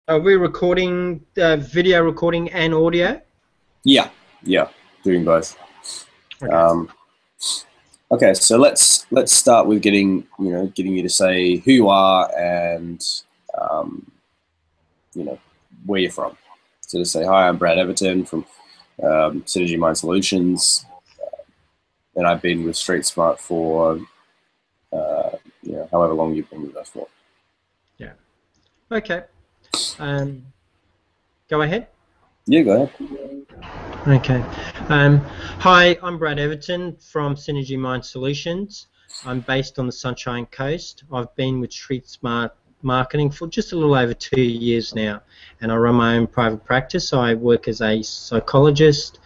Are we recording video recording and audio? Yeah, doing both. Okay. Okay, so let's start with getting you to say who you are and um, where you're from. So to say, hi, I'm Brad Everton from Synergy Mind Solutions, and I've been with Street Smart for however long you've been with us for. Yeah. Okay. Go ahead. Yeah, go ahead. Okay. Hi, I'm Brad Everton from Synergy Mind Solutions. I'm based on the Sunshine Coast. I've been with Street Smart Marketing for just a little over 2 years now, and I run my own private practice. I work as a psychologist,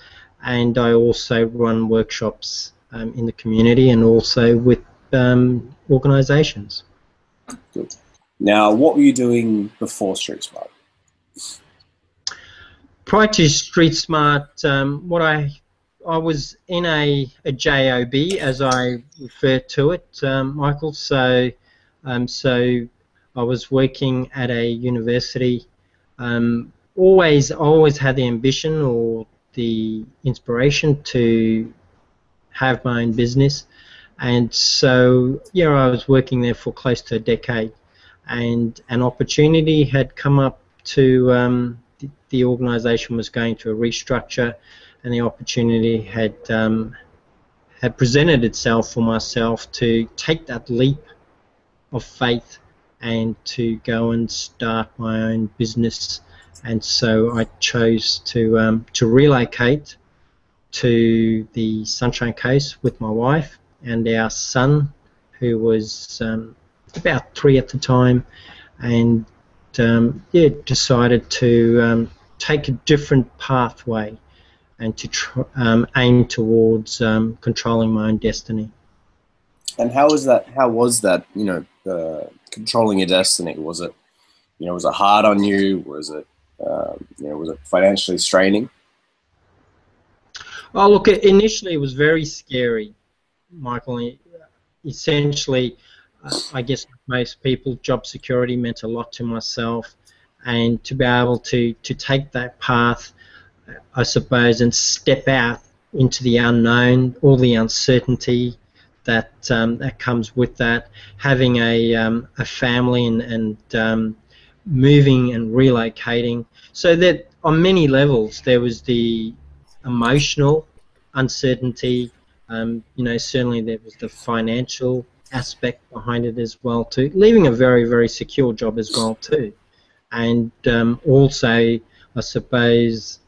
and I also run workshops in the community and also with organisations. Good. Now, what were you doing before Street Smart? Prior to Street Smart, what I was in a job, as I refer to it, Michael. So I was working at a university. Always had the ambition or the inspiration to have my own business, and so I was working there for close to a decade, and an opportunity had come up to the organisation was going through a restructure, and the opportunity had presented itself for myself to take that leap of faith and to go and start my own business. And so I chose to relocate to the Sunshine Coast with my wife and our son, who was about 3 at the time, and decided to take a different pathway and to aim towards controlling my own destiny. And how was that? Controlling your destiny? Was it hard on you? Was it was it financially straining? Oh, look, initially it was very scary, Michael. Essentially, I guess like most people, job security meant a lot to myself, and to be able to take that path, I suppose, and step out into the unknown, all the uncertainty that that comes with that, having a family and moving and relocating. So that on many levels there was the emotional uncertainty. Certainly there was the financial aspect behind it as well too. Leaving a very, very secure job as well too, and also I suppose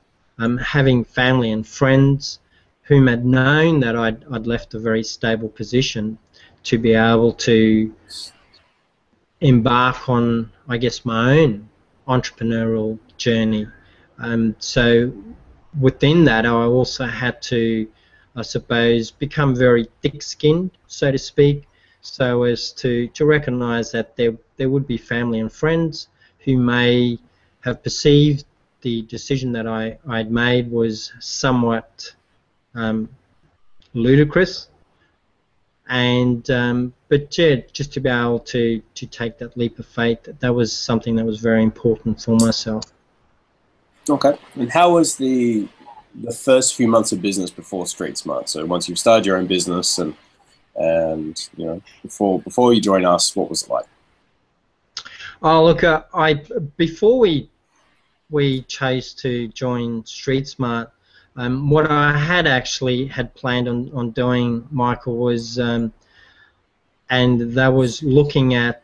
having family and friends whom had known that I'd left a very stable position to be able to embark on, I guess, my own entrepreneurial journey. So within that, I also had to, I suppose, become very thick-skinned, so to speak, so as to recognise that there would be family and friends who may have perceived the decision that I'd made was somewhat ludicrous, and but yeah, just to be able to take that leap of faith, that was something that was very important for myself. Okay. And how was the first few months of business before Street Smart? So once you've started your own business and before you join us, what was it like? Oh, look, before we chose to join Street Smart, what I had planned on doing, Michael, was and that was looking at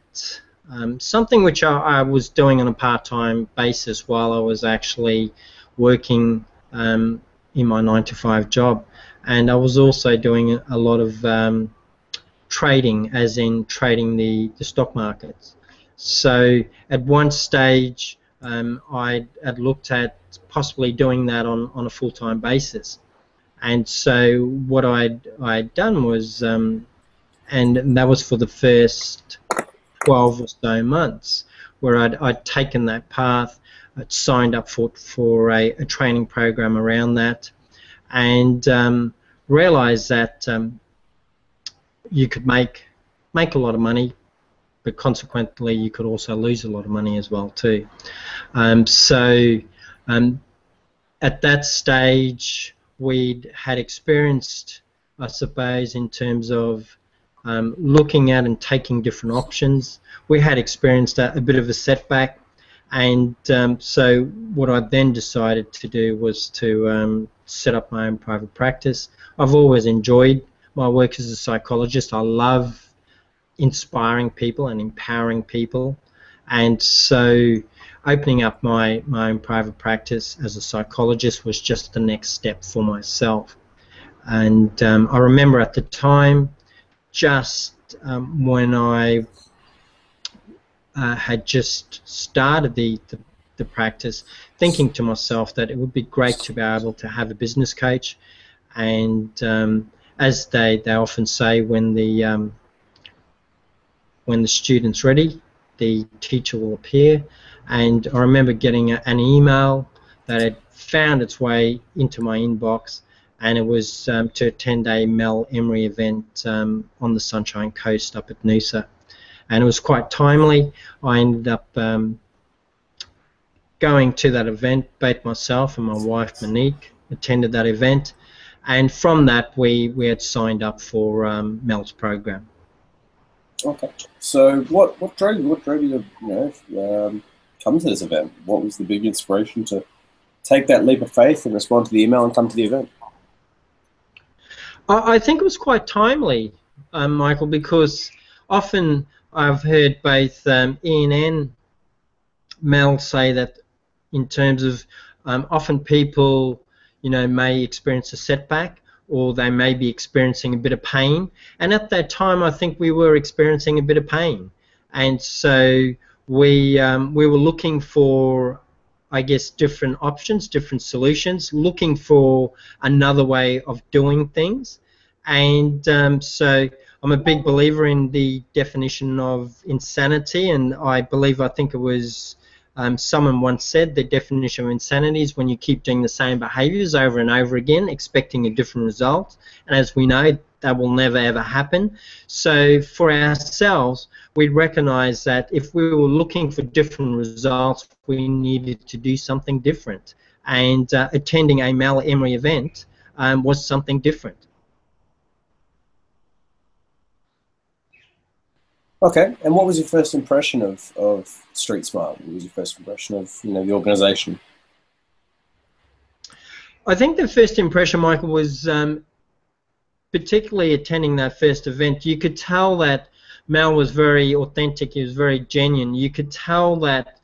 something which I was doing on a part-time basis while I was actually working in my 9-to-5 job, and I was also doing a lot of trading, as in trading the stock markets. So at one stage I had looked at possibly doing that on a full-time basis, and so what I'd done was and that was for the first 12 or so months, where I'd taken that path. I'd signed up for a training program around that, and realised that you could make a lot of money, but consequently you could also lose a lot of money as well too. So at that stage, we'd had experienced, I suppose, in terms of looking at and taking different options. We had experienced a bit of a setback, and so what I then decided to do was to set up my own private practice. I've always enjoyed my work as a psychologist. I love inspiring people and empowering people, and so opening up my own private practice as a psychologist was just the next step for myself. And I remember at the time, just when I had just started the practice, thinking to myself that it would be great to be able to have a business coach. And as they often say, when the student's ready, the teacher will appear. And I remember getting an email that had found its way into my inbox, and it was to attend a Mel Emery event on the Sunshine Coast up at Noosa. And it was quite timely. I ended up going to that event. Both myself and my wife Monique attended that event, and from that we had signed up for Mel's program. Okay. So what drove you to come to this event? What was the big inspiration to take that leap of faith and respond to the email and come to the event? I think it was quite timely, Michael, because often I've heard both Ian and Mel say that in terms of often people, may experience a setback, or they may be experiencing a bit of pain. And at that time, I think we were experiencing a bit of pain. And so we were looking for, I guess, different options, different solutions, looking for another way of doing things. And so I'm a big believer in the definition of insanity, and I think it was someone once said the definition of insanity is when you keep doing the same behaviours over and over again, expecting a different result. And as we know, that will never ever happen. So for ourselves, we recognise that if we were looking for different results, we needed to do something different. And attending a Mel Emery event was something different. Okay, and what was your first impression of Street Smart? What was your first impression of the organisation? I think the first impression, Michael, was particularly attending that first event. You could tell that Mel was very authentic. He was very genuine. You could tell that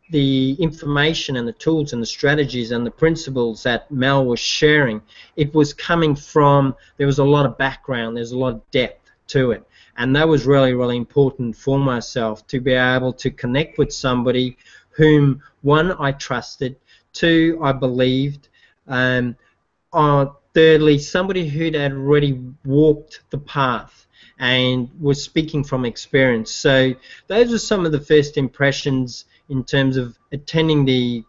the information and the tools and the strategies and the principles that Mel was sharing, it was coming from, there was a lot of background, there's a lot of depth to it. And that was really, really important for myself, to be able to connect with somebody whom, one, I trusted, two, I believed, thirdly, somebody who had already walked the path and was speaking from experience. So those are some of the first impressions in terms of attending the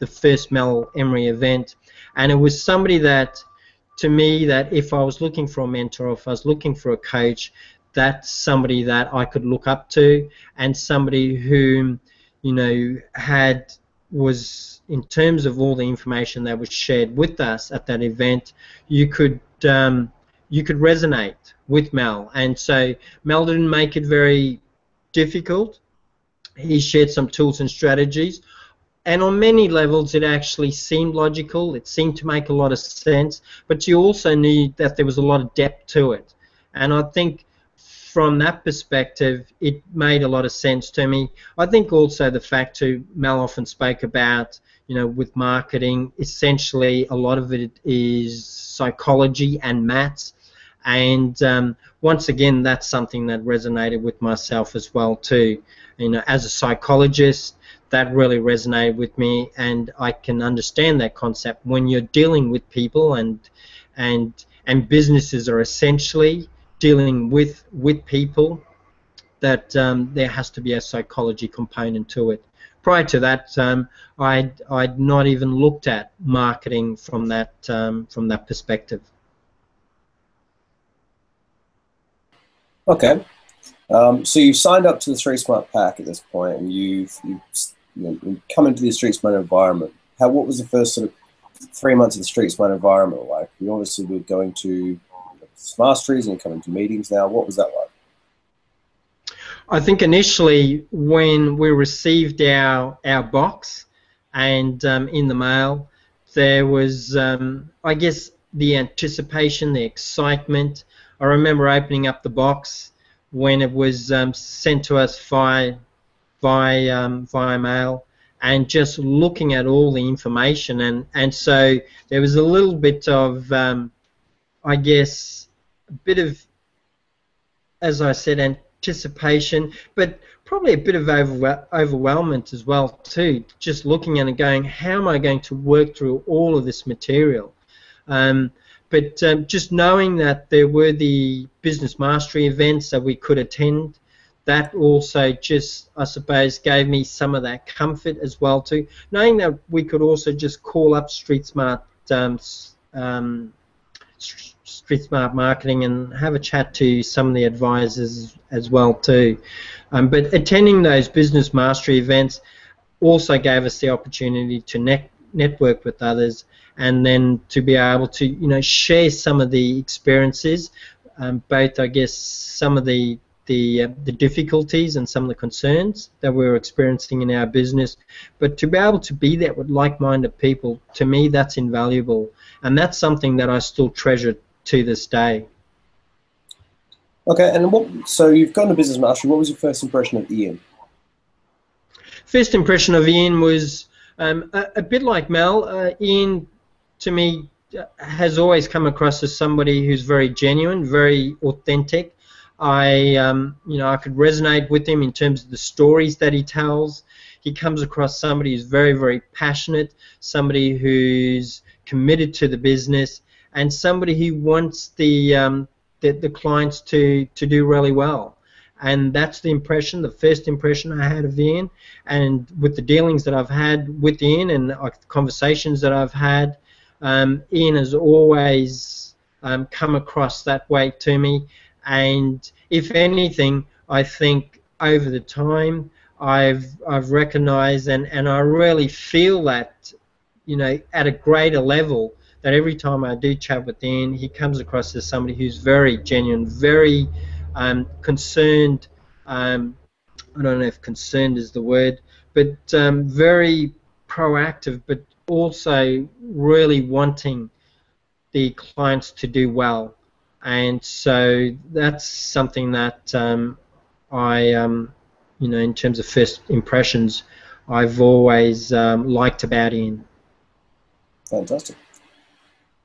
first Mel Emery event. And it was somebody that, to me, that if I was looking for a mentor, if I was looking for a coach, that's somebody that I could look up to, and somebody whom, was, in terms of all the information that was shared with us at that event, you could resonate with Mel. And so Mel didn't make it very difficult. He shared some tools and strategies. And on many levels, it actually seemed logical. It seemed to make a lot of sense. But you also knew that there was a lot of depth to it. And I think from that perspective, it made a lot of sense to me. I think also the fact too, Mel often spoke about, with marketing, essentially a lot of it is psychology and maths. And once again, that's something that resonated with myself as well too. As a psychologist, that really resonated with me, and I can understand that concept. When you're dealing with people and businesses are essentially dealing with people, that there has to be a psychology component to it. Prior to that, I'd not even looked at marketing from that perspective. Okay, So you've signed up to the Street Smart Pack at this point, and you've come into the Street Smart environment. What was the first sort of 3 months of the Street Smart environment like? You obviously were going to Masteries and you're coming to meetings now. What was that like? I think initially when we received our box and in the mail, there was, I guess, the anticipation, the excitement. I remember opening up the box when it was sent to us via mail, and just looking at all the information, and so there was a little bit of, I guess, a bit of, as I said, anticipation, but probably a bit of overwhelmment as well too, just looking at it going, how am I going to work through all of this material? But just knowing that there were the business mastery events that we could attend, that also just, I suppose, gave me some of that comfort as well too, knowing that we could also just call up Street Smart Marketing and have a chat to some of the advisors as well too. But attending those business mastery events also gave us the opportunity to network with others, and then to be able to share some of the experiences, both, I guess, some of the difficulties and some of the concerns that we were experiencing in our business, but to be able to be there with like-minded people, to me that's invaluable, and that's something that I still treasure to this day. Okay, and so you've gone to Business Mastery. What was your first impression of Ian? First impression of Ian was a bit like Mel. Ian, to me, has always come across as somebody who's very genuine, very authentic. I could resonate with him in terms of the stories that he tells. He comes across somebody who's very, very passionate, somebody who's committed to the business, and somebody who wants the clients to do really well. And that's the first impression I had of Ian. And with the dealings that I've had with Ian and conversations that I've had, Ian has always come across that way to me. And if anything, I think over the time I've recognized and I really feel that, at a greater level, that every time I do chat with Ian, he comes across as somebody who's very genuine, very concerned. I don't know if concerned is the word, but very proactive, but also really wanting the clients to do well. And so that's something that in terms of first impressions, I've always liked about Ian. Fantastic.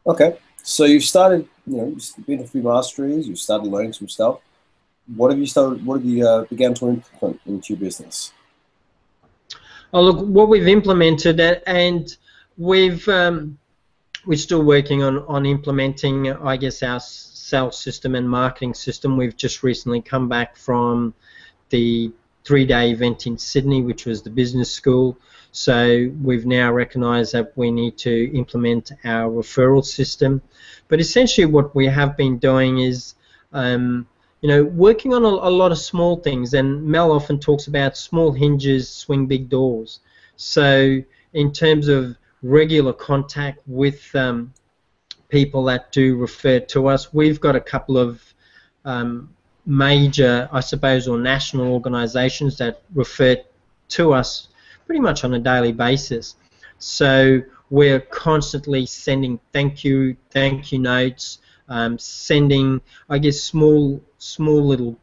Okay, so you've started, you've been to a few masteries, you've started learning some stuff. What have you began to implement into your business? Oh, look, what we've implemented, and we're still working on implementing, I guess, our sales system and marketing system. We've just recently come back from the 3-day event in Sydney, which was the business school. So we've now recognised that we need to implement our referral system. But essentially what we have been doing is working on a lot of small things, and Mel often talks about small hinges swing big doors. So in terms of regular contact with people that do refer to us, we've got a couple of major, I suppose, or national organisations that refer to us pretty much on a daily basis. So we're constantly sending thank you notes, sending, I guess, small little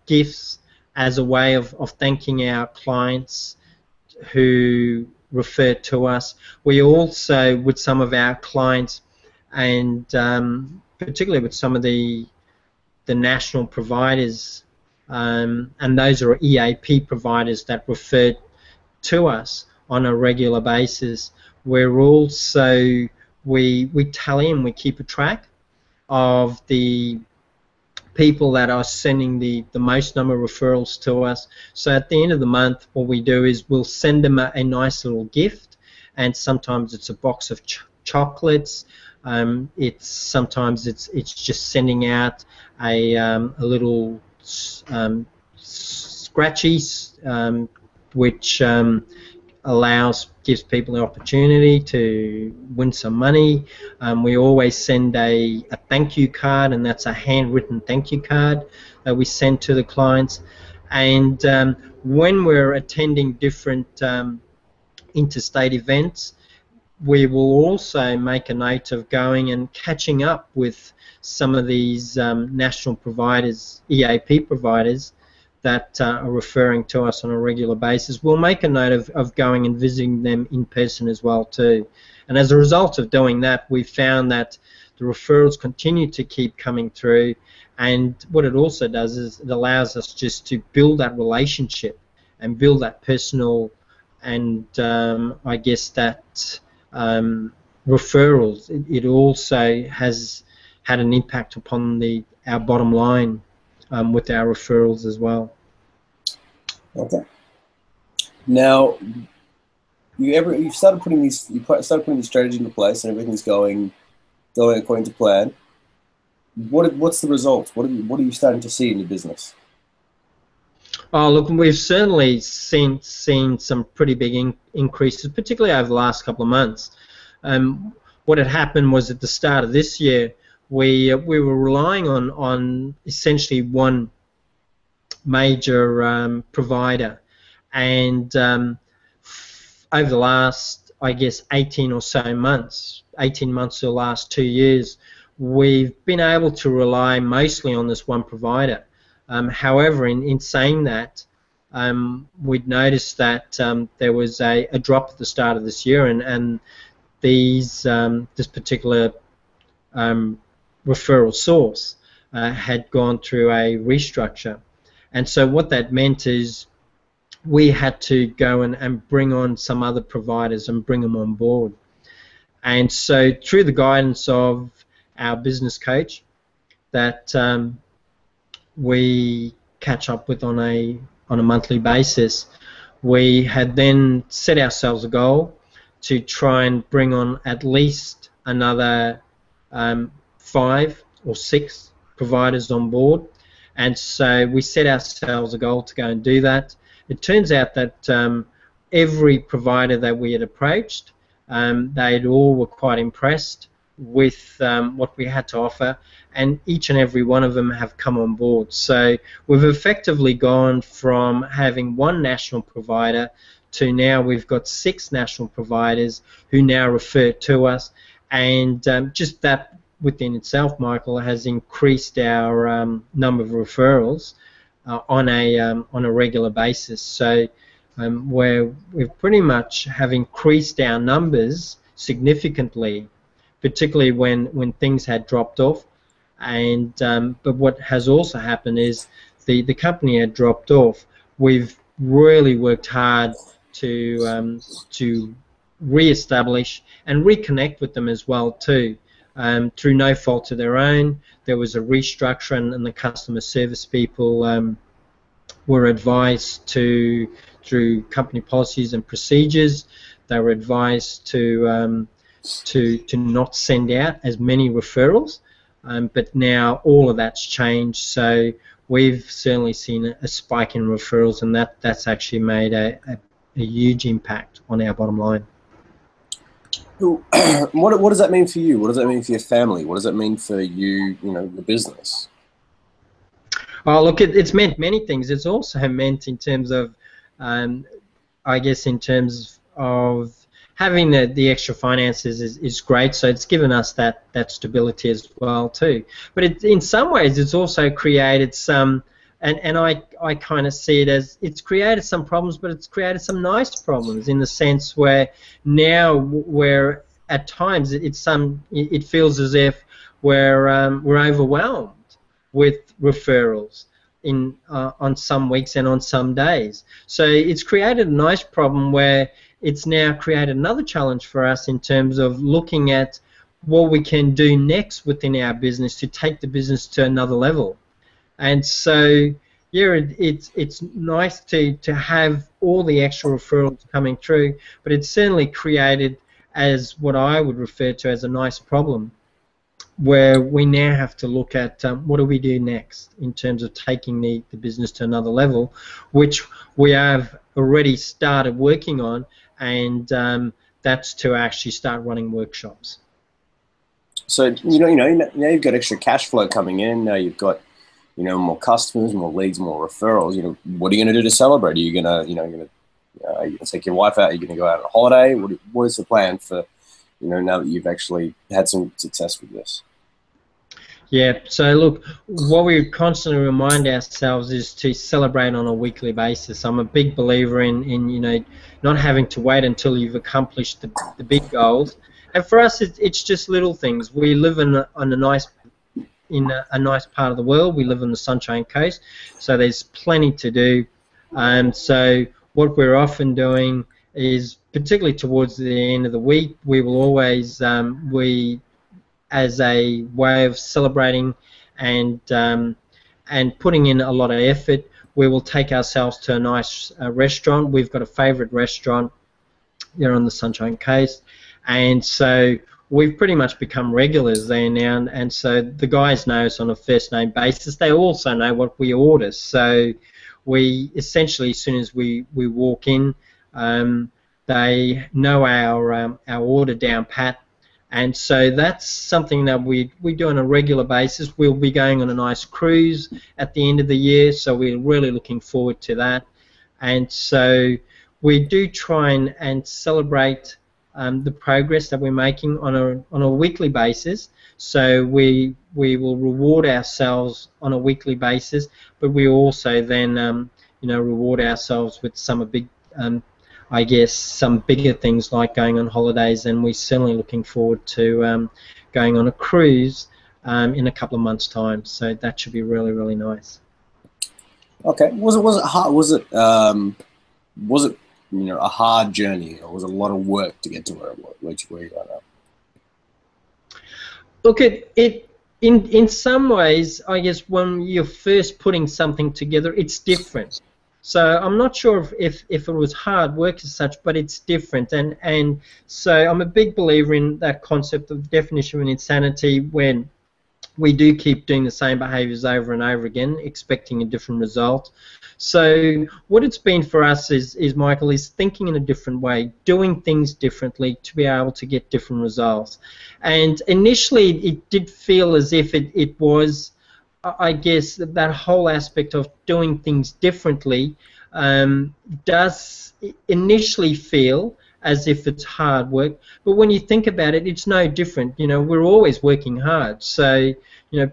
gifts as a way of thanking our clients who refer to us. We also, with some of our clients, and particularly with some of the national providers, and those are EAP providers that refer to us on a regular basis, we're also, we tally and we keep a track of the people that are sending the most number of referrals to us. So at the end of the month, what we do is we'll send them a nice little gift, and sometimes it's a box of chocolates. Sometimes it's just sending out a little scratchy, which gives people the opportunity to win some money. We always send a thank you card, and that's a handwritten thank you card that we send to the clients. And when we're attending different interstate events, we will also make a note of going and catching up with some of these national providers, EAP providers, that are referring to us on a regular basis. We'll make a note of going and visiting them in person as well too. And as a result of doing that, we've found that the referrals continue to keep coming through, and what it also does is it allows us just to build that relationship and build that personal, and I guess that referrals, it also has had an impact upon our bottom line with our referrals as well. Okay. Now, you started putting these strategies into place, and everything's going according to plan. What's the result? What are you starting to see in your business? Oh, look, we've certainly seen some pretty big increases, particularly over the last couple of months. What had happened was at the start of this year, we were relying on essentially one major provider, and over the last, I guess, 18 or so months, 18 months or the last 2 years, we've been able to rely mostly on this one provider. However, in saying that, we'd noticed that there was a drop at the start of this year, and this particular referral source had gone through a restructure. And so what that meant is we had to go and bring on some other providers and bring them on board. And so through the guidance of our business coach that we catch up with on a monthly basis, we had then set ourselves a goal to try and bring on at least another 5 or 6 providers on board. And so we set ourselves a goal to go and do that. It turns out that every provider that we had approached, they all were quite impressed with what we had to offer, and each and every one of them have come on board. So we've effectively gone from having one national provider to now we've got 6 national providers who now refer to us, and just that within itself, Michael, has increased our number of referrals on a regular basis. So we've pretty much have increased our numbers significantly, particularly when things had dropped off. And but what has also happened is the company had dropped off. We've really worked hard to re-establish and reconnect with them as well too. Through no fault of their own, there was a restructure, and the customer service people were advised through company policies and procedures, they were advised to not send out as many referrals, but now all of that's changed. So we've certainly seen a spike in referrals, and that's actually made a huge impact on our bottom line. What does that mean for you? What does that mean for your family? What does that mean for you, the business? Oh, look, it's meant many things. It's also meant in terms of, I guess, in terms of having the extra finances is great. So it's given us that stability as well too. But in some ways, it's also created some, and I kind of see it as it's created some problems, but it's created some nice problems in the sense where now where at times it feels as if we're overwhelmed with referrals on some weeks and on some days. So it's created a nice problem where it's now created another challenge for us in terms of looking at what we can do next within our business to take the business to another level. And so, yeah, it's nice to have all the extra referrals coming through, but it's certainly created as what I would refer to as a nice problem, where we now have to look at what do we do next in terms of taking the business to another level, which we have already started working on, and that's to actually start running workshops. So now you've got extra cash flow coming in. Now you've got more customers, more leads, more referrals. What are you going to do to celebrate? Are you going to take your wife out? Are you going to go out on a holiday? What is the plan for now that you've actually had some success with this? Yeah, so look, what we constantly remind ourselves is to celebrate on a weekly basis. I'm a big believer in not having to wait until you've accomplished the big goals. And for us, it's just little things. We live in a nice part of the world. We live on the Sunshine Coast, so there's plenty to do. So what we're often doing is, particularly towards the end of the week, we will always as a way of celebrating and putting in a lot of effort, we will take ourselves to a nice restaurant. We've got a favourite restaurant there on the Sunshine Coast, and so we've pretty much become regulars there now, and so the guys know us on a first name basis. They also know what we order, so we essentially, as soon as we walk in, they know our order down pat. And so that's something that we do on a regular basis. We'll be going on a nice cruise at the end of the year, so we're really looking forward to that. And so we do try and celebrate the progress that we're making on a weekly basis. So we will reward ourselves on a weekly basis, but we also then reward ourselves with some big I guess some bigger things like going on holidays, and we're certainly looking forward to going on a cruise in a couple of months' time. So that should be really, really nice. Okay, was it hard? Was it a hard journey, or was it a lot of work to get to where you are now? Look, in some ways, I guess when you're first putting something together, it's different. So I'm not sure if it was hard work as such, but it's different. And so I'm a big believer in that concept of the definition of insanity, when we do keep doing the same behaviours over and over again, expecting a different result. So what it's been for us is Michael, is thinking in a different way, doing things differently to be able to get different results. And initially it did feel as if it was, I guess, that whole aspect of doing things differently does initially feel as if it's hard work, but when you think about it, it's no different. We're always working hard. So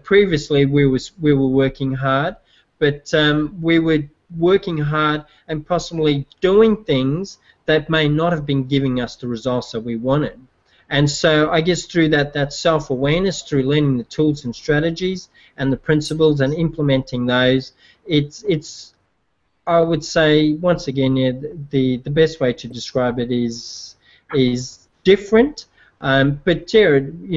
previously we were working hard, but we were working hard and possibly doing things that may not have been giving us the results that we wanted. And so I guess through that self-awareness, through learning the tools and strategies and the principles and implementing those, it's I would say, once again, the best way to describe it is different. But Jared,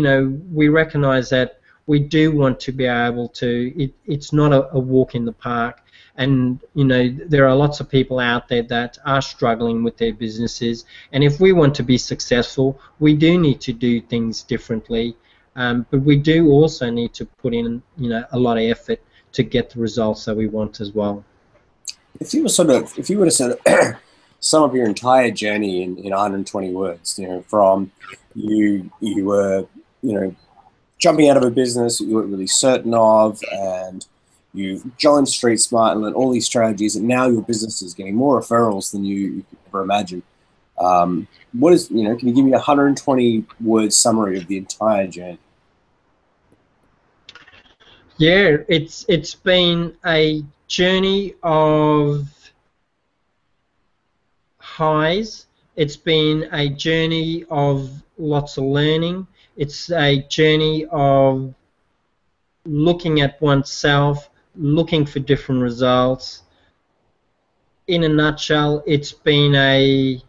we recognise that we do want to be able to. It's not a walk in the park. And there are lots of people out there that are struggling with their businesses, and if we want to be successful, we do need to do things differently, but we do also need to put in a lot of effort to get the results that we want as well. If you were to sum up your entire journey in 120 words, from you were jumping out of a business that you weren't really certain of, and you joined Street Smart and learned all these strategies, and now your business is getting more referrals than you could ever imagine. Can you give me a 120 word summary of the entire journey? Yeah, it's been a journey of highs. It's been a journey of lots of learning. It's a journey of looking at oneself, looking for different results. In a nutshell, it's been a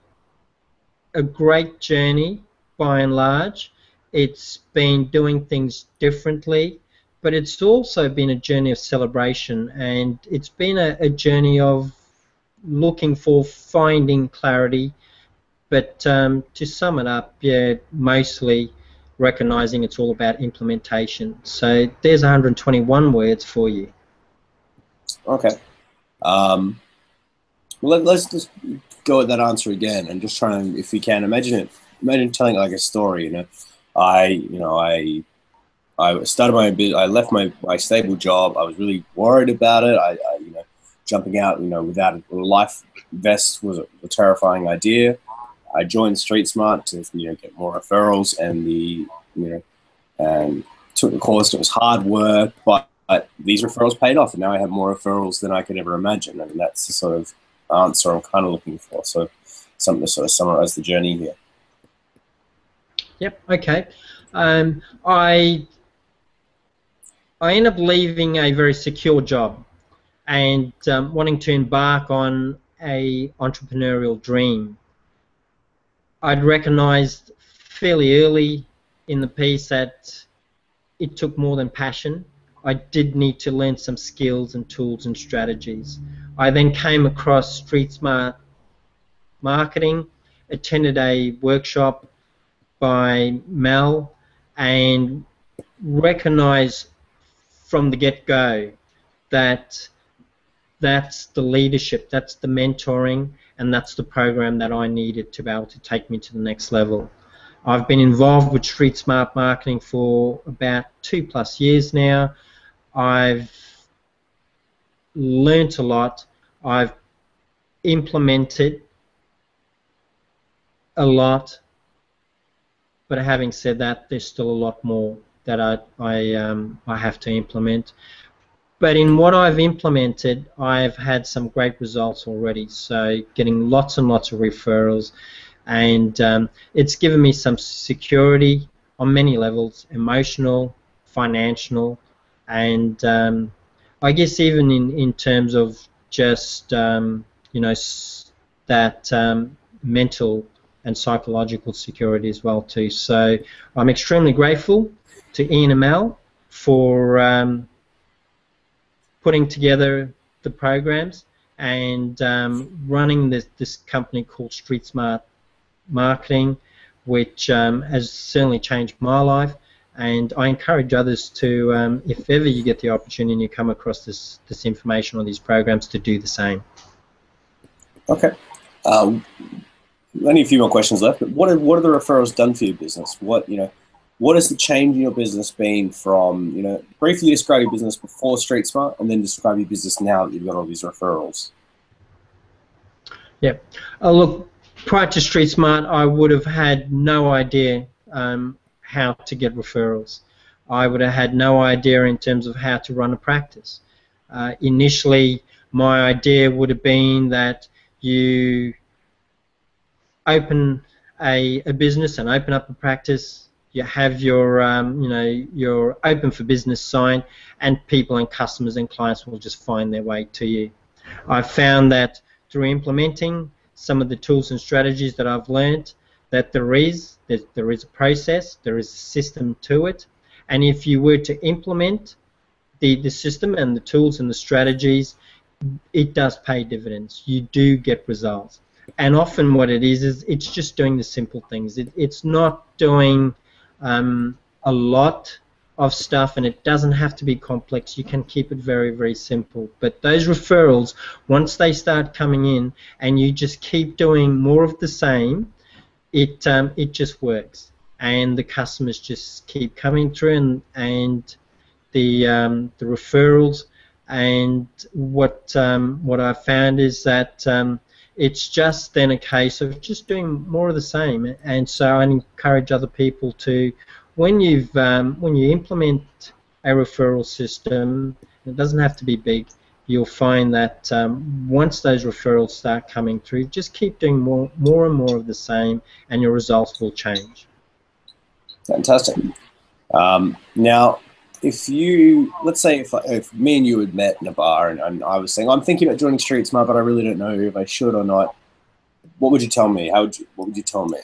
great journey by and large. It's been doing things differently, but it's also been a journey of celebration, and it's been a journey of looking for finding clarity. But to sum it up, yeah, mostly recognizing it's all about implementation. So there's 121 words for you. Okay. Let's just go with that answer again and just try and, if we can, imagine telling like a story. I started my own business. I left my stable job. I was really worried about it. Jumping out, without a life vest was a terrifying idea. I joined Street Smart to, get more referrals, and took the course. It was hard work, but these referrals paid off, and now I have more referrals than I could ever imagine. And that's the sort of answer I'm kind of looking for. So something to sort of summarize the journey here. Yep. Okay. I ended up leaving a very secure job and wanting to embark on a entrepreneurial dream. I'd recognised fairly early in the piece that it took more than passion. I did need to learn some skills and tools and strategies. I then came across Street Smart Marketing, attended a workshop by Mel, and recognised from the get-go that that's the leadership, that's the mentoring, and that's the program that I needed to be able to take me to the next level. I've been involved with Street Smart Marketing for about 2+ years now. I've learnt a lot. I've implemented a lot, but having said that, there's still a lot more that I have to implement. But in what I've implemented, I've had some great results already. So getting lots and lots of referrals, and it's given me some security on many levels: emotional, financial, and I guess even in terms of just that mental and psychological security as well too. So I'm extremely grateful to Ian and Mel for putting together the programs and running this company called Street Smart Marketing, which has certainly changed my life. And I encourage others to, if ever you get the opportunity and you come across this information or these programs, to do the same. Okay. Only a few more questions left. But what are the referrals done for your business? What has the change in your business been from, briefly describe your business before Street Smart and then describe your business now that you've got all these referrals? Yeah. Look, prior to Street Smart, I would have had no idea how to get referrals. I would have had no idea in terms of how to run a practice. Initially, my idea would have been that you open a business and open up a practice. You have your, your open for business sign, and people and customers and clients will just find their way to you. I've found that through implementing some of the tools and strategies that I've learned, that there is a process, there is a system to it, and if you were to implement the system and the tools and the strategies, it does pay dividends. You do get results. And often what it is it's just doing the simple things. It's not doing a lot of stuff, and it doesn't have to be complex. You can keep it very, very simple. But those referrals, once they start coming in and you just keep doing more of the same, it just works, and the customers just keep coming through, and the referrals. And what I found is that it's just then a case of just doing more of the same. And so I encourage other people to, when you implement a referral system, it doesn't have to be big. You'll find that once those referrals start coming through, just keep doing more and more of the same, and your results will change. Fantastic. Now, let's say if me and you had met in a bar and I was saying, I'm thinking about joining Street Smart, but I really don't know if I should or not, what would you tell me? What would you tell me?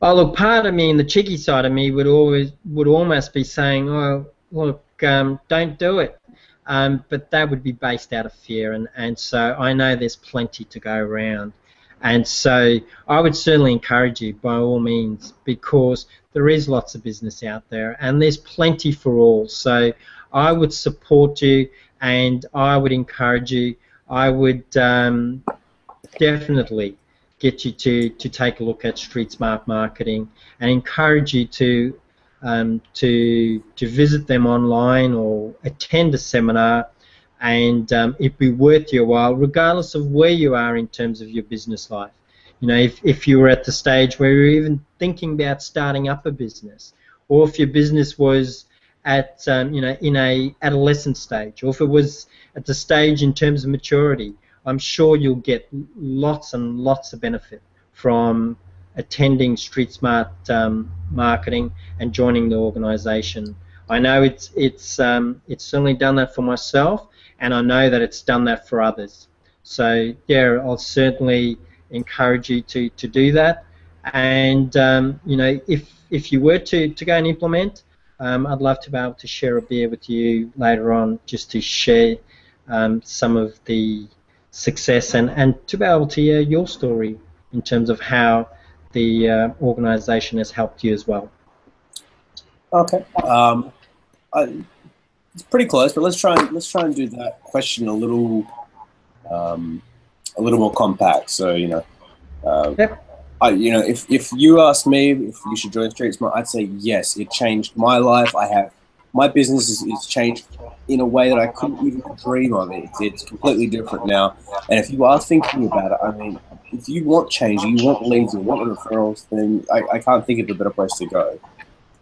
Oh, look, part of me, and the cheeky side of me, would almost be saying, oh, look, don't do it. But that would be based out of fear, and so I know there's plenty to go around. And so I would certainly encourage you by all means, because there is lots of business out there and there's plenty for all. So I would support you and I would encourage you. I would definitely get you to take a look at Street Smart Marketing and encourage you to visit them online or attend a seminar, and it'd be worth your while, regardless of where you are in terms of your business life. You know, if you were at the stage where you're even thinking about starting up a business, or if your business was at you know, in a adolescent stage, or if it was at the stage in terms of maturity, I'm sure you'll get lots and lots of benefit from attending Street Smart Marketing and joining the organisation. I know it's certainly done that for myself, and I know that it's done that for others. So yeah, I'll certainly encourage you to do that. And you know, if you were to go and implement, I'd love to be able to share a beer with you later on, just to share some of the success and to be able to hear your story in terms of how the organisation has helped you as well. Okay. It's pretty close, but let's try and do that question a little more compact. So Yep. if you asked me if you should join Street Smart, I'd say yes. It changed my life. My business is changed in a way that I couldn't even dream of. It's completely different now. And if you are thinking about it, I mean, if you want change, you want leads, you want referrals, then I can't think of a better place to go.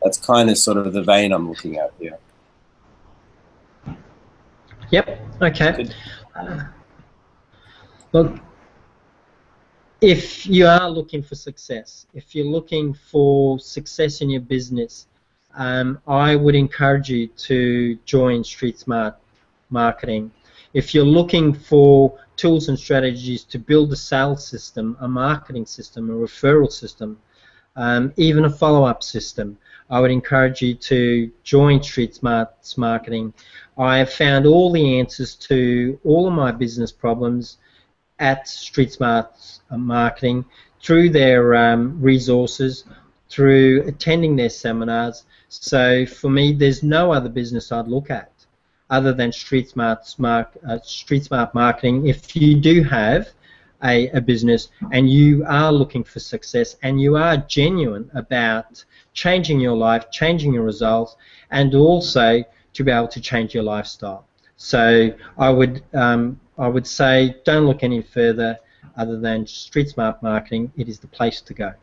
That's kind of sort of the vein I'm looking at here. Yep. Okay. Look, if you are looking for success, if you're looking for success in your business, I would encourage you to join Street Smart Marketing. If you're looking for tools and strategies to build a sales system, a marketing system, a referral system, even a follow-up system, I would encourage you to join Street Smart Marketing. I have found all the answers to all of my business problems at Street Smart Marketing through their resources, through attending their seminars. So for me, there's no other business I'd look at other than Street Smart Marketing. If you do have a business and you are looking for success and you are genuine about changing your life, changing your results, and also to be able to change your lifestyle. So I would say don't look any further other than Street Smart Marketing. It is the place to go.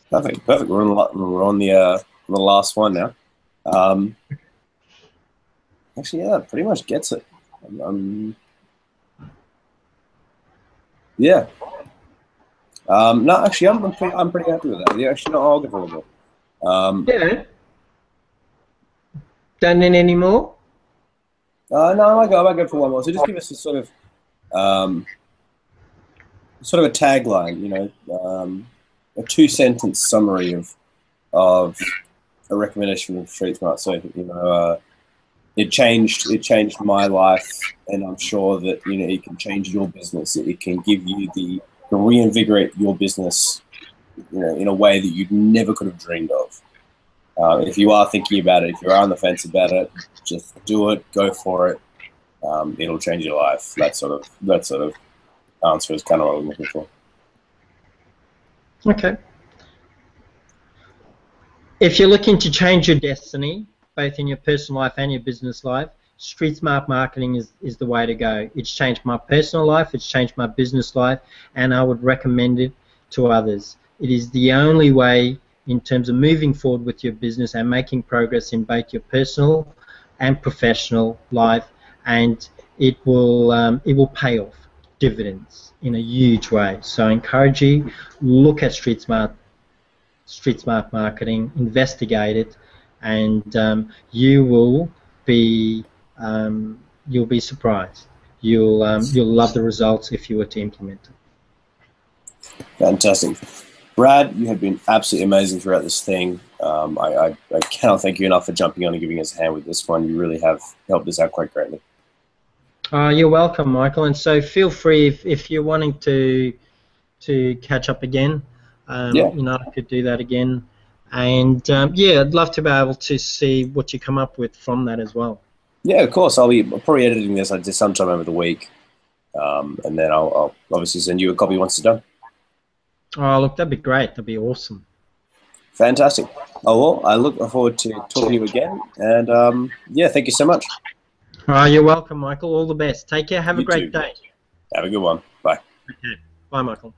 Perfect. We're on the last one now. Actually, yeah, pretty much gets it. Yeah. No, actually, I'm pretty happy with that. Yeah, actually, no, I'll give it a go. Yeah. Don't need any more? No, I might go for one more. So just give us a sort of a tagline, a 2-sentence summary of a recommendation of Street Smart. So it changed my life, and I'm sure that it can change your business. It can give you the reinvigorate your business, in a way that you never could have dreamed of. If you are thinking about it, if you're on the fence about it, just do it. Go for it. It'll change your life. That sort of answer is kind of what I'm looking for. Okay. If you're looking to change your destiny, both in your personal life and your business life, Street Smart Marketing is the way to go. It's changed my personal life, it's changed my business life, and I would recommend it to others. It is the only way in terms of moving forward with your business and making progress in both your personal and professional life, and it will pay off dividends in a huge way. So I encourage you, look at Street Smart Marketing, investigate it, and you'll be surprised. You'll love the results if you were to implement it. Fantastic. Brad, you have been absolutely amazing throughout this thing. I cannot thank you enough for jumping on and giving us a hand with this one. You really have helped us out quite greatly. You're welcome, Michael. And so feel free if you're wanting to to catch up again. Yeah. I could do that again. And yeah, I'd love to be able to see what you come up with from that as well. Yeah, of course. I'll probably editing this just sometime over the week, and then I'll obviously send you a copy once it's done. Oh, look, that'd be great. That'd be awesome. Fantastic. Oh, well, I look forward to talking to you again. And yeah, thank you so much. Oh, you're welcome, Michael. All the best. Take care. Have a You great too. day. Have a good one. Bye. Okay. Bye, Michael.